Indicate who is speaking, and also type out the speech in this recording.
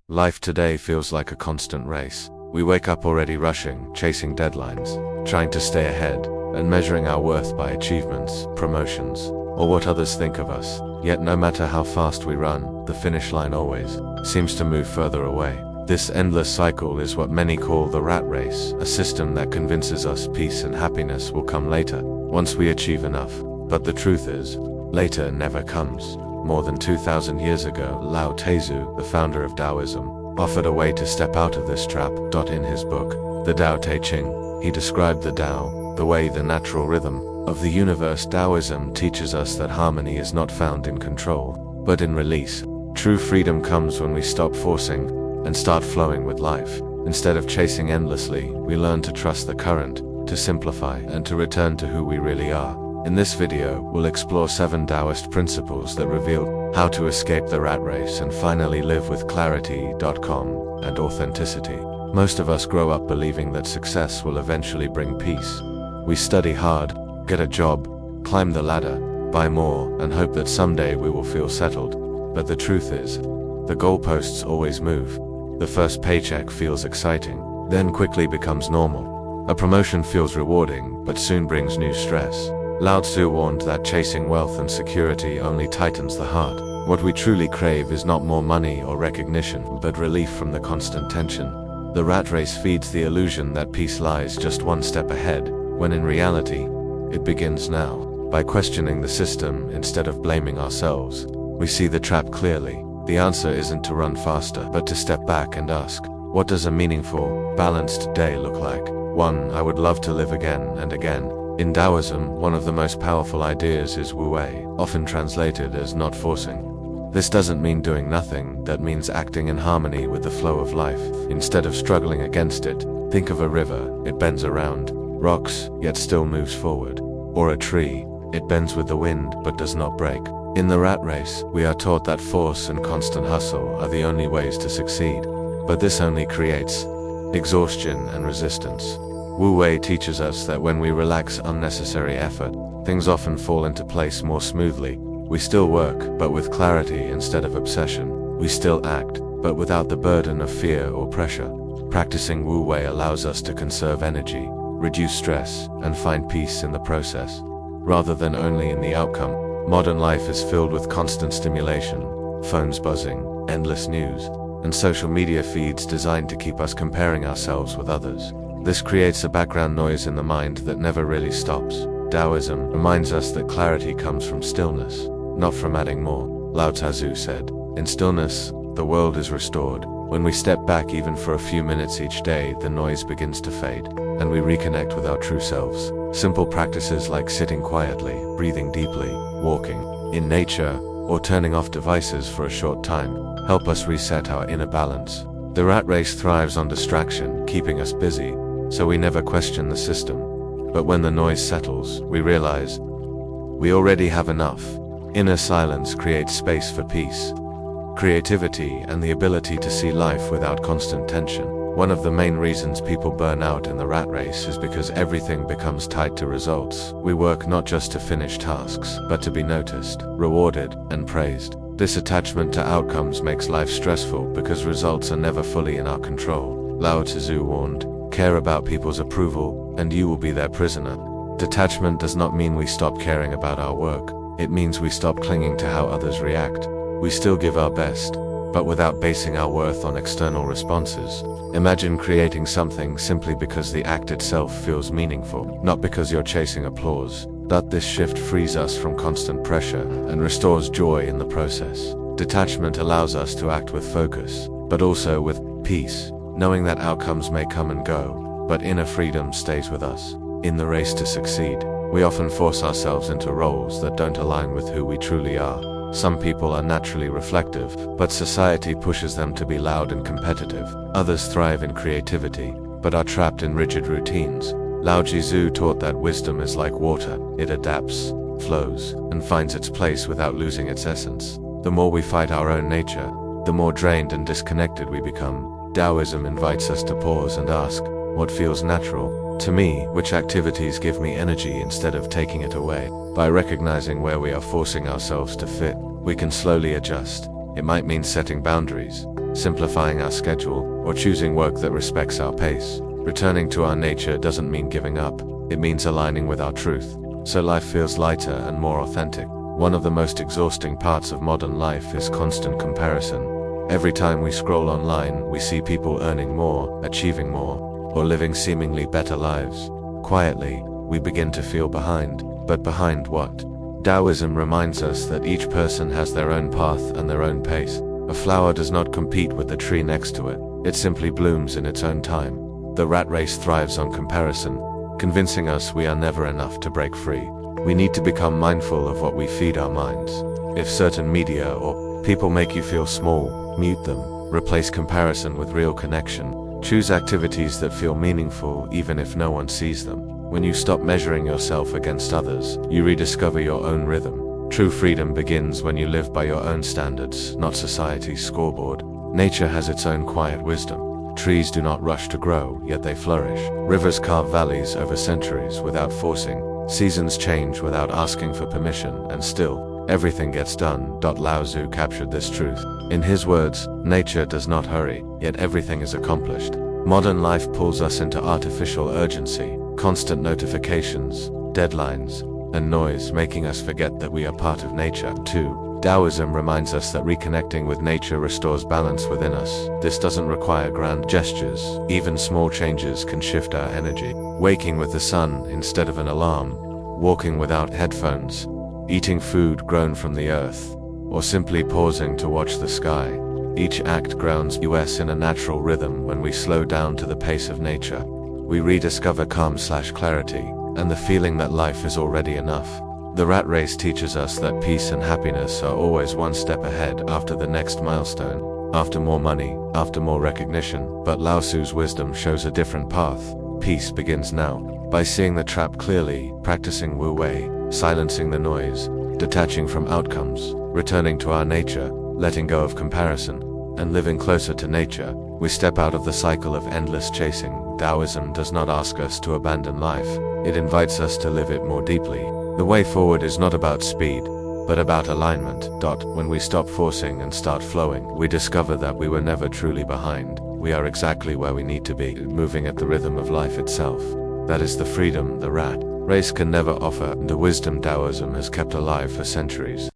Speaker 1: Life today feels like a constant race. We wake up already rushing, chasing deadlines, trying to stay ahead, and measuring our worth by achievements, promotions, or what others think of us. Yet no matter how fast we run, the finish line always seems to move further away. This endless cycle is what many call the rat race, a system that convinces us peace and happiness will come later, once we achieve enough. But the truth is, later never comes. More than 2,000 years ago, Lao Tzu, the founder of Taoism, offered a way to step out of this trap. In his book, the Tao Te Ching, he described the Tao, the way, the natural rhythm of the universe. Taoism teaches us that harmony is not found in control, but in release. True freedom comes when we stop forcing and start flowing with life. Instead of chasing endlessly, we learn to trust the current, to simplify, and to return to who we really are. In this video, we'll explore 7 Taoist principles that reveal how to escape the rat race and finally live with clarity, and authenticity. Most of us grow up believing that success will eventually bring peace. We study hard, get a job, climb the ladder, buy more, and hope that someday we will feel settled. But the truth is, the goalposts always move. The first paycheck feels exciting, then quickly becomes normal. A promotion feels rewarding, but soon brings new stress. Lao Tzu warned that chasing wealth and security only tightens the heart. What we truly crave is not more money or recognition, but relief from the constant tension. The rat race feeds the illusion that peace lies just one step ahead, when in reality, it begins now. By questioning the system instead of blaming ourselves, we see the trap clearly. The answer isn't to run faster, but to step back and ask, what does a meaningful, balanced day look like? One I would love to live again and again. In Taoism, one of the most powerful ideas is wu wei, often translated as not forcing. This doesn't mean doing nothing, that means acting in harmony with the flow of life. Instead of struggling against it, think of a river. It bends around rocks, yet still moves forward. Or a tree, it bends with the wind, but does not break. In the rat race, we are taught that force and constant hustle are the only ways to succeed. But this only creates exhaustion and resistance. Wu wei teaches us that when we relax unnecessary effort, things often fall into place more smoothly. We still work, but with clarity instead of obsession. We still act, but without the burden of fear or pressure. Practicing wu wei allows us to conserve energy, reduce stress, and find peace in the process, rather than only in the outcome. Modern life is filled with constant stimulation, phones buzzing, endless news, and social media feeds designed to keep us comparing ourselves with others. This creates a background noise in the mind that never really stops. Taoism reminds us that clarity comes from stillness, not from adding more. Lao Tzu said, "In stillness, the world is restored." When we step back even for a few minutes each day, the noise begins to fade, and we reconnect with our true selves. Simple practices like sitting quietly, breathing deeply, walking in nature, or turning off devices for a short time help us reset our inner balance. The rat race thrives on distraction, keeping us busy, so we never question the system. But when the noise settles, we realize we already have enough. Inner silence creates space for peace, creativity, and the ability to see life without constant tension. One of the main reasons people burn out in the rat race is because everything becomes tied to results. We work not just to finish tasks, but to be noticed, rewarded, and praised. This attachment to outcomes makes life stressful because results are never fully in our control. Lao Tzu warned, "Care about people's approval, and you will be their prisoner." Detachment does not mean we stop caring about our work. It means we stop clinging to how others react. We still give our best, but without basing our worth on external responses. Imagine creating something simply because the act itself feels meaningful, not because you're chasing applause. This shift frees us from constant pressure and restores joy in the process. Detachment allows us to act with focus, but also with peace, knowing that outcomes may come and go, but inner freedom stays with us. In the race to succeed, we often force ourselves into roles that don't align with who we truly are. Some people are naturally reflective, but society pushes them to be loud and competitive. Others thrive in creativity, but are trapped in rigid routines. Lao Tzu taught that wisdom is like water. It adapts, flows, and finds its place without losing its essence. The more we fight our own nature, the more drained and disconnected we become. Taoism invites us to pause and ask, what feels natural to me? Which activities give me energy instead of taking it away? By recognizing where we are forcing ourselves to fit, we can slowly adjust. It might mean setting boundaries, simplifying our schedule, or choosing work that respects our pace. Returning to our nature doesn't mean giving up, it means aligning with our truth, so life feels lighter and more authentic. One of the most exhausting parts of modern life is constant comparison. Every time we scroll online, we see people earning more, achieving more, or living seemingly better lives. Quietly, we begin to feel behind. But behind what? Taoism reminds us that each person has their own path and their own pace. A flower does not compete with the tree next to it, it simply blooms in its own time. The rat race thrives on comparison, convincing us we are never enough to break free. We need to become mindful of what we feed our minds. If certain media or people make you feel small, mute them. Replace comparison with real connection. Choose activities that feel meaningful even if no one sees them. When you stop measuring yourself against others, you rediscover your own rhythm. True freedom begins when you live by your own standards, not society's scoreboard. Nature has its own quiet wisdom. Trees do not rush to grow, yet they flourish. Rivers carve valleys over centuries without forcing. Seasons change without asking for permission, and still, everything gets done. Lao Tzu captured this truth. In his words, nature does not hurry, yet everything is accomplished. Modern life pulls us into artificial urgency, constant notifications, deadlines, and noise, making us forget that we are part of nature. 2. Taoism reminds us that reconnecting with nature restores balance within us. This doesn't require grand gestures. Even small changes can shift our energy. Waking with the sun instead of an alarm, walking without headphones, eating food grown from the earth, or simply pausing to watch the sky. Each act grounds us in a natural rhythm. When we slow down to the pace of nature, we rediscover calm/clarity, and the feeling that life is already enough. The rat race teaches us that peace and happiness are always one step ahead, after the next milestone, after more money, after more recognition. But Lao Tzu's wisdom shows a different path. Peace begins now, by seeing the trap clearly, practicing Wu Wei, silencing the noise, detaching from outcomes, returning to our nature, letting go of comparison, and living closer to nature. We step out of the cycle of endless chasing. Taoism does not ask us to abandon life, it invites us to live it more deeply. The way forward is not about speed, but about alignment. When we stop forcing and start flowing, we discover that we were never truly behind. We are exactly where we need to be, moving at the rhythm of life itself. That is the freedom the rat race can never offer, the wisdom Taoism has kept alive for centuries.